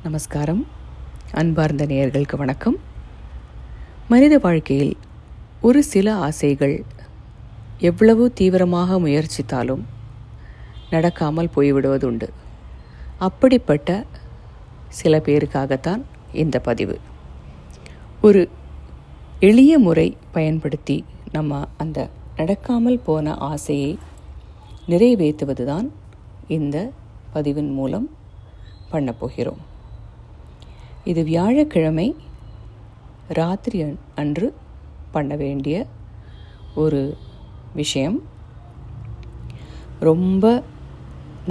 நமஸ்காரம். அன்பார்ந்த நேயர்களுக்கு வணக்கம். மனித வாழ்க்கையில் ஒரு சில ஆசைகள் எவ்வளவு தீவிரமாக முயற்சித்தாலும் நடக்காமல் போய்விடுவதுண்டு. அப்படிப்பட்ட சில பேருக்காகத்தான் இந்த பதிவு. ஒரு எளிய முறை பயன்படுத்தி நம்ம அந்த நடக்காமல் போன ஆசையை நிறைவேற்றுவதுதான் இந்த பதிவின் மூலம் பண்ணப்போகிறோம். இது வியாழக்கிழமை ராத்திரி அன்று பண்ண வேண்டிய ஒரு விஷயம். ரொம்ப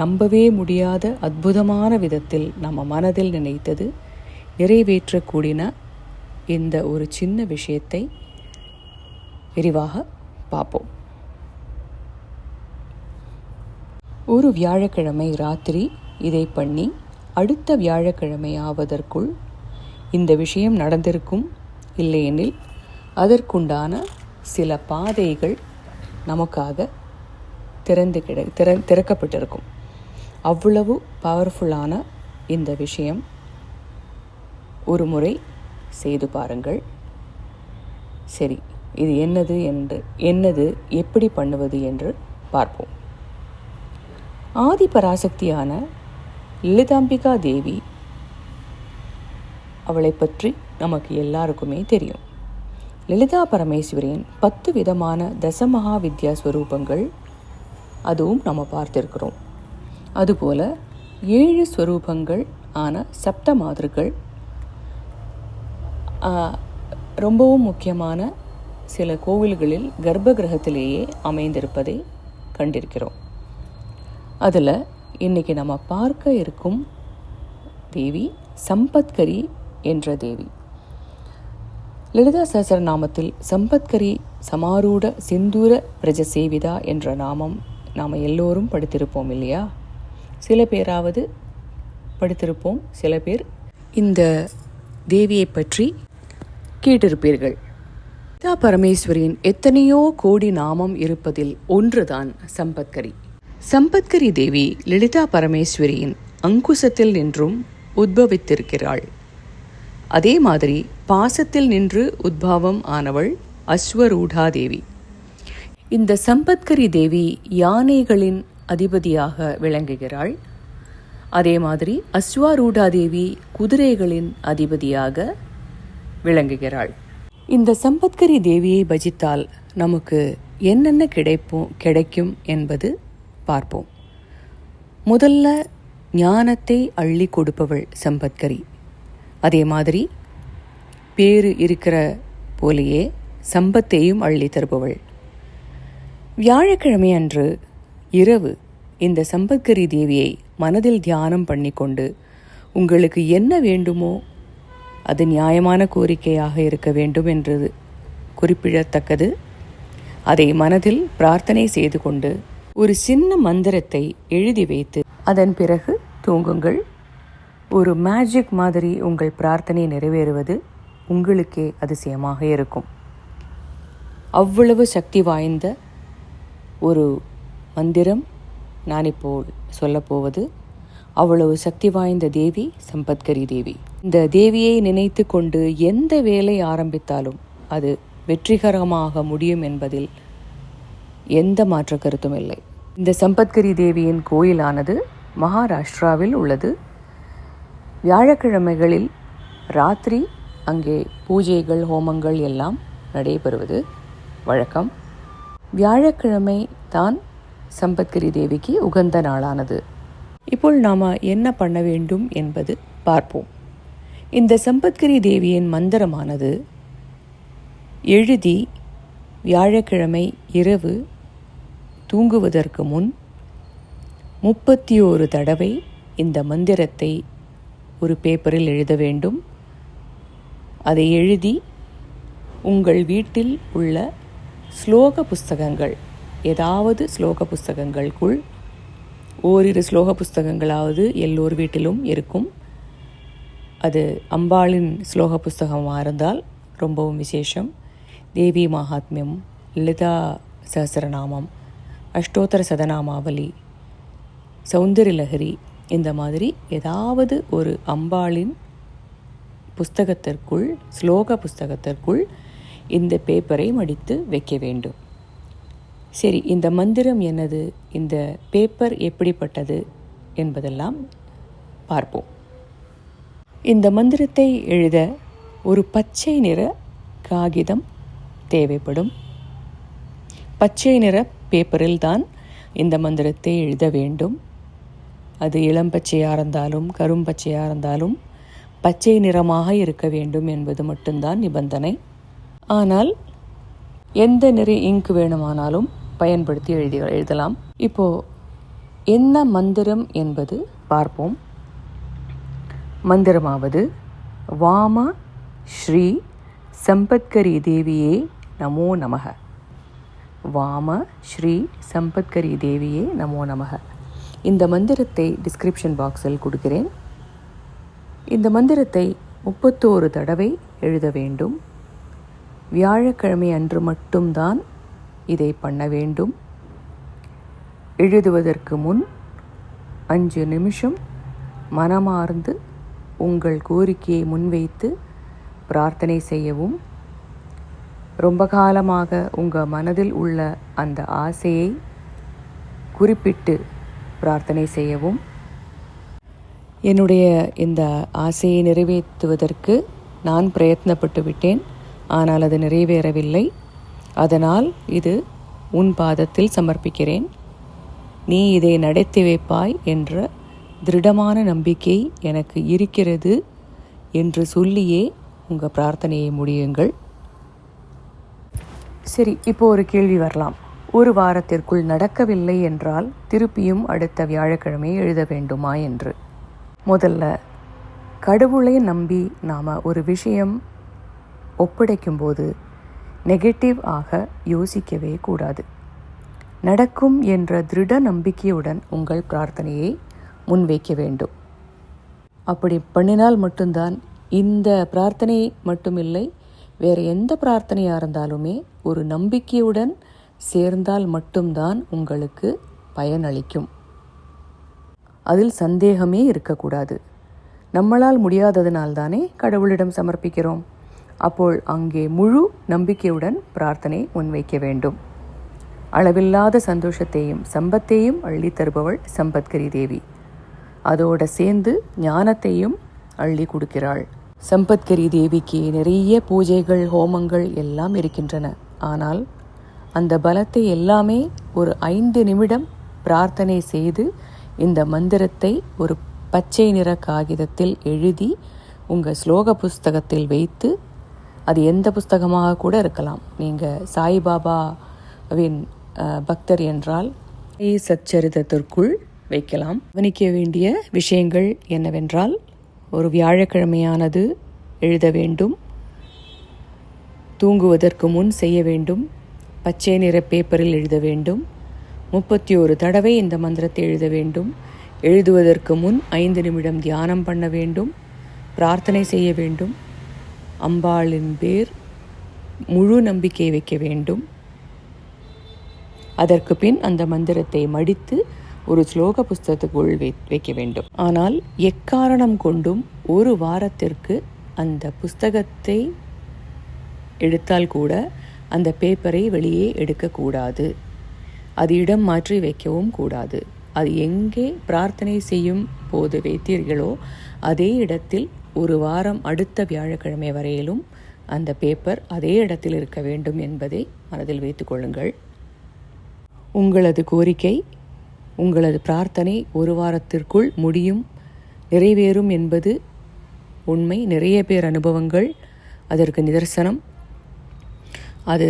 நம்பவே முடியாத அற்புதமான விதத்தில் நம்ம மனதில் நினைத்தது நிறைவேற்றக்கூடிய இந்த ஒரு சின்ன விஷயத்தை விரிவாக பார்ப்போம். ஒரு வியாழக்கிழமை ராத்திரி இதை பண்ணி அடுத்த வியாழக்கிழமை ஆவதற்குள் இந்த விஷயம் நடந்திருக்கும். இல்லையெனில் அதற்குண்டான சில பாதைகள் நமக்காக திறக்கப்பட்டிருக்கும். அவ்வளவு பவர்ஃபுல்லான இந்த விஷயம் ஒரு முறை செய்து பாருங்கள். சரி, இது என்னது எப்படி பண்ணுவது என்று பார்ப்போம். ஆதி பராசக்தியான லலிதாம்பிகா தேவி, அவளை பற்றி நமக்கு எல்லாருக்குமே தெரியும். லலிதா பரமேஸ்வரியின் 10 விதமான தசமகா வித்யா ஸ்வரூபங்கள் அதுவும் நம்ம பார்த்திருக்கிறோம். அதுபோல 7 ஸ்வரூபங்கள் ஆன சப்த மாதர்கள், ரொம்பவும் முக்கியமான சில கோவில்களில் கர்ப்ப கிரகத்திலேயே அமைந்திருப்பதை கண்டிருக்கிறோம். அதில் இன்னைக்கு நம்ம பார்க்க இருக்கும் தேவி சம்பத்கரி என்ற தேவி. லலிதா சஹஸ்ரநாமத்தில் சம்பத்கரி சமாரூட சிந்தூர பிரஜசேவிதா என்ற நாமம் நாம் எல்லோரும் படித்திருப்போம் இல்லையா? சில பேராவது படித்திருப்போம், சில பேர் இந்த தேவியை பற்றி கேட்டிருப்பீர்கள். லலிதா பரமேஸ்வரியின் எத்தனையோ கோடி நாமம் இருப்பதில் ஒன்றுதான் சம்பத்கரி. சம்பத்கரி தேவி லலிதா பரமேஸ்வரியின் அங்குசத்தில் நின்றும் உத்பவித்திருக்கிறாள். அதே மாதிரி பாசத்தில் நின்று உத்பாவம் ஆனவள் அஸ்வரூடா தேவி. இந்த சம்பத்கரி தேவி யானைகளின் அதிபதியாக விளங்குகிறாள். அதே மாதிரி அஸ்வரூடா தேவி குதிரைகளின் அதிபதியாக விளங்குகிறாள். இந்த சம்பத்கரி தேவியை பஜித்தால் நமக்கு என்னென்ன கிடைக்கும் என்பது பார்ப்போம். முதல்ல ஞானத்தை அள்ளி கொடுப்பவள் சம்பத்கரி. அதே மாதிரி பேரு இருக்கிற போலேயே சம்பத்தையும் அள்ளி தருபவள். வியாழக்கிழமை அன்று இரவு இந்த சம்பத்கரி தேவியை மனதில் தியானம் பண்ணிக்கொண்டு உங்களுக்கு என்ன வேண்டுமோ அது நியாயமான கோரிக்கையாக இருக்க வேண்டும் என்றது குறிப்பிடத்தக்கது. அதை மனதில் பிரார்த்தனை செய்து கொண்டு ஒரு சின்ன மந்திரத்தை எழுதி வைத்து அதன் பிறகு தூங்குங்கள். ஒரு மேஜிக் மாதிரி உங்கள் பிரார்த்தனை நிறைவேறுவது உங்களுக்கே அதிசயமாக இருக்கும். அவ்வளவு சக்தி வாய்ந்த ஒரு மந்திரம் நான் இப்போ சொல்லப்போவது. அவ்வளவு சக்தி வாய்ந்த தேவி சம்பத்கரி தேவி. இந்த தேவியை நினைத்து கொண்டு எந்த வேலை ஆரம்பித்தாலும் அது வெற்றிகரமாக முடியும் என்பதில் எந்த மாற்று கருத்தும் இல்லை. இந்த சம்பத்கரி தேவியின் கோயிலானது மகாராஷ்டிராவில் உள்ளது. வியாழக்கிழமைகளில் ராத்திரி அங்கே பூஜைகள் ஹோமங்கள் எல்லாம் நடைபெறுவது வழக்கம். வியாழக்கிழமை தான் சம்பத்கரி தேவிக்கு உகந்த நாளானது. இப்போ நாம் என்ன பண்ண வேண்டும் என்பது பார்ப்போம். இந்த சம்பத்கரி தேவியின் மந்திரமானது எழுதி வியாழக்கிழமை இரவு தூங்குவதற்கு முன் 31 தடவை இந்த மந்திரத்தை ஒரு பேப்பரில் எழுத வேண்டும். அதை எழுதி உங்கள் வீட்டில் உள்ள ஸ்லோக புஸ்தகங்கள், ஏதாவது ஸ்லோக புஸ்தகங்களுக்குள் ஓரிரு ஸ்லோக புஸ்தகங்களாவது எல்லோர் வீட்டிலும் இருக்கும். அது அம்பாளின் ஸ்லோக புஸ்தகமாக இருந்தால் ரொம்பவும் விசேஷம். தேவி மகாத்மியம், லலிதா சஹஸ்ரநாமம், அஷ்டோத்தர சதநாமாவலி, சௌந்தர்ய லஹரி இந்த மாதிரி ஏதாவது ஒரு அம்பாளின் புஸ்தகத்திற்குள், ஸ்லோக புஸ்தகத்திற்குள் இந்த பேப்பரை மடித்து வைக்க வேண்டும். சரி, இந்த மந்திரம் என்னது, இந்த பேப்பர் எப்படிப்பட்டது என்பதெல்லாம் பார்ப்போம். இந்த மந்திரத்தை எழுத ஒரு பச்சை நிற காகிதம் தேவைப்படும். பச்சை நிற பேப்பரில் தான் இந்த மந்திரத்தை எழுத வேண்டும். அது இளம் பச்சையாக இருந்தாலும் கரும்பச்சையாக இருந்தாலும் பச்சை நிறமாக இருக்க வேண்டும் என்பது மட்டும்தான் நிபந்தனை. ஆனால் எந்த நிற இங்கு வேணுமானாலும் பயன்படுத்தி எழுதலாம். இப்போது என்ன மந்திரம் என்பது பார்ப்போம். மந்திரமாவது வாம ஸ்ரீ சம்பத்கரி தேவியே நமோ நமக. வாம ஸ்ரீ சம்பத்கரி தேவியே நமோ நமக. இந்த மந்திரத்தை டிஸ்கிரிப்ஷன் பாக்ஸில் கொடுக்கிறேன். இந்த மந்திரத்தை 31 தடவை எழுத வேண்டும். வியாழக்கிழமை அன்று மட்டும்தான் இதை பண்ண வேண்டும். எழுதுவதற்கு முன் 5 நிமிஷம் மனமார்ந்து உங்கள் கோரிக்கையை முன்வைத்து பிரார்த்தனை செய்யவும். ரொம்ப காலமாக உங்கள் மனதில் உள்ள அந்த ஆசையை குறிப்பிட்டு பிரார்த்தனை செய்யவும். என்னுடைய இந்த ஆசையை நிறைவேற்றுவதற்கு நான் பிரயத்னப்பட்டு விட்டேன், ஆனால் அது நிறைவேறவில்லை. அதனால் இது உன் பாதத்தில் சமர்ப்பிக்கிறேன். நீ இதை நடத்தி வைப்பாய் என்ற திருடமான நம்பிக்கை எனக்கு இருக்கிறது என்று சொல்லியே உங்கள் பிரார்த்தனையை முடியுங்கள். சரி, இப்போ ஒரு கேள்வி வரலாம். ஒரு வாரத்திற்குள் நடக்கவில்லை என்றால் திருப்பியும் அடுத்த வியாழக்கிழமை எழுத வேண்டுமா என்று. முதல்ல, கடவுளை நம்பி நாம் ஒரு விஷயம் ஒப்படைக்கும்போது நெகட்டிவ் ஆக யோசிக்கவே கூடாது. நடக்கும் என்ற திருட நம்பிக்கையுடன் உங்கள் பிரார்த்தனையை முன்வைக்க வேண்டும். அப்படி பண்ணினால் மட்டும்தான், இந்த பிரார்த்தனை மட்டுமில்லை, வேறு எந்த பிரார்த்தனையாக இருந்தாலுமே ஒரு நம்பிக்கையுடன் சேர்ந்தால் மட்டும்தான் உங்களுக்கு பயனளிக்கும். அதில் சந்தேகமே இருக்கக்கூடாது. நம்மளால் முடியாததினால்தானே கடவுளிடம் சமர்ப்பிக்கிறோம். அப்போது அங்கே முழு நம்பிக்கையுடன் பிரார்த்தனை முன்வைக்க வேண்டும். அளவில்லாத சந்தோஷத்தையும் சம்பத்தையும் அள்ளி தருபவள் சம்பத்கரி தேவி. அதோடு சேர்ந்து ஞானத்தையும் அள்ளி கொடுக்கிறாள். சம்பத்கரி தேவிக்கு நிறைய பூஜைகள், ஹோமங்கள் எல்லாம் இருக்கின்றன. ஆனால் அந்த பலத்தை எல்லாமே ஒரு 5 நிமிடம் பிரார்த்தனை செய்து இந்த மந்திரத்தை ஒரு பச்சை நிற காகிதத்தில் எழுதி உங்கள் ஸ்லோக புஸ்தகத்தில் வைத்து, அது எந்த புஸ்தகமாக கூட இருக்கலாம். நீங்கள் சாய்பாபாவின் பக்தர் என்றால் சச்சரிதத்திற்குள் வைக்கலாம். கவனிக்க வேண்டிய விஷயங்கள் என்னவென்றால், ஒரு வியாழக்கிழமையானது எழுத வேண்டும். தூங்குவதற்கு முன் செய்ய வேண்டும். பச்சை நிற பேப்பரில் எழுத வேண்டும். 31 தடவை இந்த மந்திரத்தை எழுத வேண்டும். எழுதுவதற்கு முன் 5 நிமிடம் தியானம் பண்ண வேண்டும். பிரார்த்தனை செய்ய வேண்டும். அம்பாளின் பேர் முழு நம்பிக்கை வைக்க வேண்டும். அதற்கு பின் அந்த மந்திரத்தை மடித்து ஒரு ஸ்லோக புஸ்தகத்துக்குள் வைக்க வேண்டும். ஆனால் எக்காரணம் கொண்டும் ஒரு வாரத்திற்கு அந்த புஸ்தகத்தை எடுத்தால் கூட அந்த பேப்பரை வெளியே எடுக்கக்கூடாது. அது இடம் மாற்றி வைக்கவும் கூடாது. அது எங்கே பிரார்த்தனை செய்யும் போது வைத்தீர்களோ அதே இடத்தில் ஒரு வாரம் அடுத்த வியாழக்கிழமை வரையிலும் அந்த பேப்பர் அதே இடத்தில் இருக்க வேண்டும் என்பதை மனதில் வைத்துக் கொள்ளுங்கள். உங்களது கோரிக்கை, உங்களது பிரார்த்தனை ஒரு வாரத்திற்குள் முடியும், நிறைவேறும் என்பது உண்மை. நிறைய பேர் அனுபவங்கள் அதற்கு நிதர்சனம். அது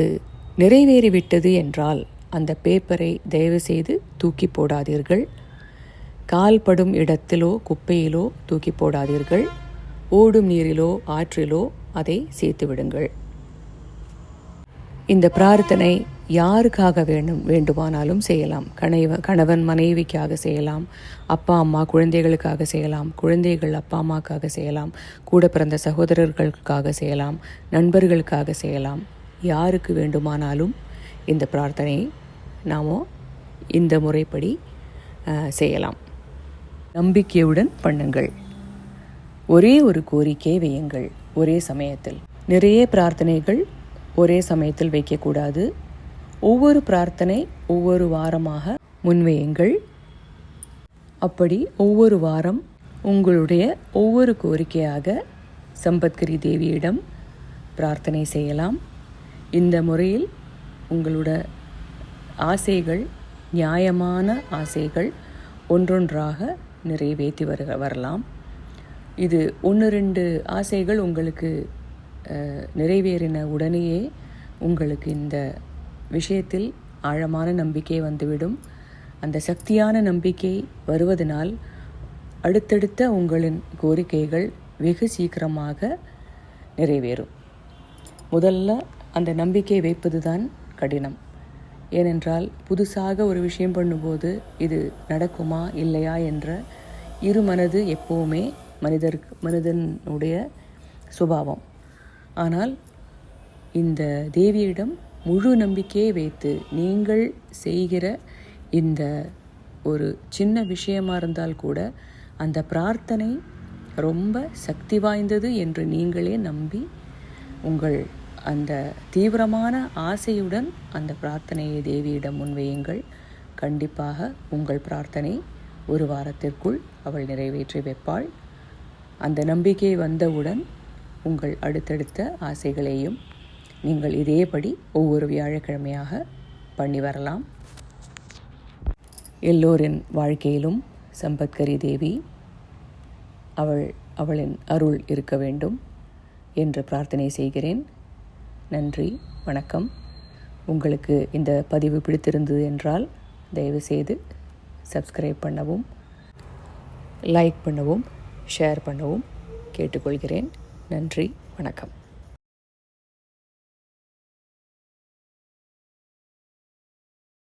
நிறைவேறிவிட்டது என்றால் அந்த பேப்பரை தயவு செய்து தூக்கி போடாதீர்கள். கால் படும் இடத்திலோ குப்பையிலோ தூக்கி போடாதீர்கள். ஓடும் நீரிலோ ஆற்றிலோ அதை சேர்த்து விடுங்கள். இந்த பிரார்த்தனை யாருக்காக வேண்டுமானாலும் செய்யலாம். கணவன் மனைவிக்காக செய்யலாம், அப்பா அம்மா குழந்தைகளுக்காக செய்யலாம், குழந்தைகள் அப்பா அம்மாக்காக செய்யலாம், கூட பிறந்த சகோதரர்களுக்காக செய்யலாம், நண்பர்களுக்காக செய்யலாம். யாருக்கு வேண்டுமானாலும் இந்த பிரார்த்தனையை நாம் இந்த முறைப்படி செய்யலாம். நம்பிக்கையுடன் பண்ணுங்கள். ஒரே ஒரு கோரிக்கை வையுங்கள். ஒரே சமயத்தில் நிறைய பிரார்த்தனைகள் ஒரே சமயத்தில் வைக்கக்கூடாது. ஒவ்வொரு பிரார்த்தனை ஒவ்வொரு வாரமாக முன்வையுங்கள். அப்படி ஒவ்வொரு வாரம் உங்களுடைய ஒவ்வொரு கோரிக்கையாக சம்பத்கரி தேவியிடம் பிரார்த்தனை செய்யலாம். இந்த முறையில் உங்களோட ஆசைகள், நியாயமான ஆசைகள் ஒன்றொன்றாக நிறைவேற்றி வரலாம். இது 1-2 ஆசைகள் உங்களுக்கு நிறைவேறின உடனேயே உங்களுக்கு இந்த விஷயத்தில் ஆழமான நம்பிக்கை வந்துவிடும். அந்த சக்தியான நம்பிக்கை வருவதனால் அடுத்தடுத்த உங்களின் கோரிக்கைகள் வெகு சீக்கிரமாக நிறைவேறும். முதல்ல அந்த நம்பிக்கை வைப்பது தான் கடினம். ஏனென்றால் புதுசாக ஒரு விஷயம் பண்ணும்போது இது நடக்குமா இல்லையா என்ற இரு மனது எப்போவுமே மனிதனுடைய சுபாவம். ஆனால் இந்த தேவியிடம் முழு நம்பிக்கையை வைத்து நீங்கள் செய்கிற இந்த ஒரு சின்ன விஷயமாக இருந்தால் கூட அந்த பிரார்த்தனை ரொம்ப சக்தி வாய்ந்தது என்று நீங்களே நம்பி உங்கள் அந்த தீவிரமான ஆசையுடன் அந்த பிரார்த்தனையை தேவியிடம் முன்வையுங்கள். கண்டிப்பாக உங்கள் பிரார்த்தனை ஒரு வாரத்திற்குள் அவள் நிறைவேற்றி வைப்பாள். அந்த நம்பிக்கை வந்தவுடன் உங்கள் அடுத்தடுத்த ஆசைகளையும் நீங்கள் இதேபடி ஒவ்வொரு வியாழக்கிழமையாக பண்ணி வரலாம். எல்லோரின் வாழ்க்கையிலும் சம்பத்கரி தேவி அவளின் அருள் இருக்க வேண்டும் என்று பிரார்த்தனை செய்கிறேன். நன்றி, வணக்கம். உங்களுக்கு இந்த பதிவு பிடித்திருந்தது என்றால் தயவுசெய்து சப்ஸ்கிரைப் பண்ணவும், லைக் பண்ணவும், ஷேர் பண்ணவும் கேட்டுக்கொள்கிறேன். நன்றி, வணக்கம்.